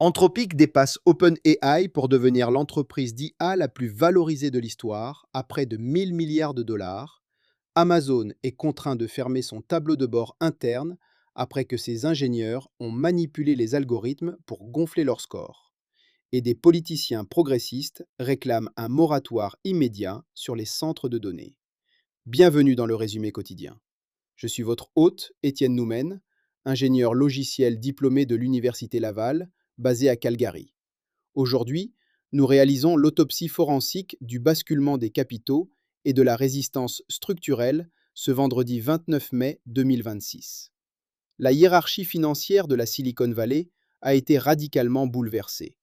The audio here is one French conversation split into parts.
Anthropic dépasse OpenAI pour devenir l'entreprise d'IA la plus valorisée de l'histoire, à près de 1000 milliards de dollars. Amazon est contraint de fermer son tableau de bord interne après que ses ingénieurs ont manipulé les algorithmes pour gonfler leur score. Et des politiciens progressistes réclament un moratoire immédiat sur les centres de données. Bienvenue dans le résumé quotidien. Je suis votre hôte, Étienne Noumen, ingénieur logiciel diplômé de l'Université Laval, basé à Calgary. Aujourd'hui, nous réalisons l'autopsie forensique du basculement des capitaux et de la résistance structurelle ce vendredi 29 mai 2026. La hiérarchie financière de la Silicon Valley a été radicalement bouleversée.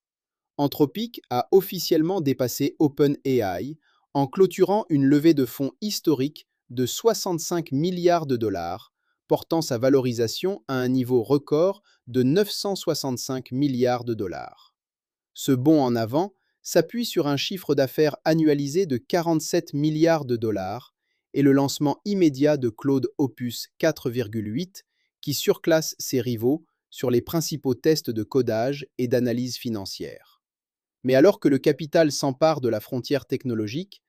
Anthropic a officiellement dépassé OpenAI en clôturant une levée de fonds historique de 65 milliards de dollars, portant sa valorisation à un niveau record de 965 milliards de dollars. Ce bond en avant s'appuie sur un chiffre d'affaires annualisé de 47 milliards de dollars et le lancement immédiat de Claude Opus 4,8 qui surclasse ses rivaux sur les principaux tests de codage et d'analyse financière. Mais alors que le capital s'empare de la frontière technologique,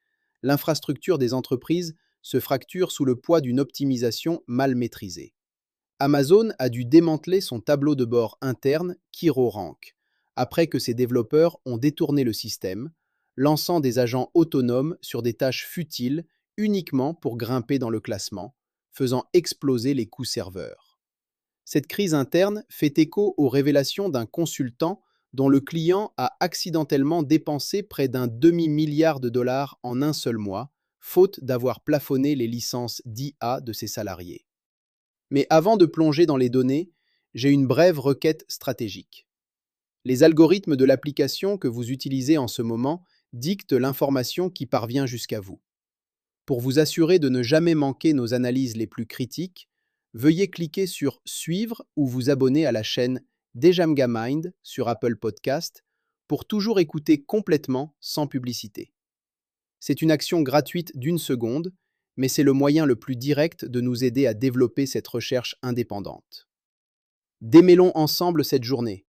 l'infrastructure des entreprises se fracture sous le poids d'une optimisation mal maîtrisée. Amazon a dû démanteler son tableau de bord interne KiroRank, après que ses développeurs ont détourné le système, lançant des agents autonomes sur des tâches futiles uniquement pour grimper dans le classement, faisant exploser les coûts serveurs. Cette crise interne fait écho aux révélations d'un consultant dont le client a accidentellement dépensé près d'un demi-milliard de dollars en un seul mois, faute d'avoir plafonné les licences d'IA de ses salariés. Mais avant de plonger dans les données, j'ai une brève requête stratégique. Les algorithmes de l'application que vous utilisez en ce moment dictent l'information qui parvient jusqu'à vous. Pour vous assurer de ne jamais manquer nos analyses les plus critiques, veuillez cliquer sur Suivre ou vous abonner à la chaîne Dejamga Mind sur Apple Podcast pour toujours écouter complètement sans publicité. C'est une action gratuite d'une seconde, mais c'est le moyen le plus direct de nous aider à développer cette recherche indépendante. Démêlons ensemble cette journée.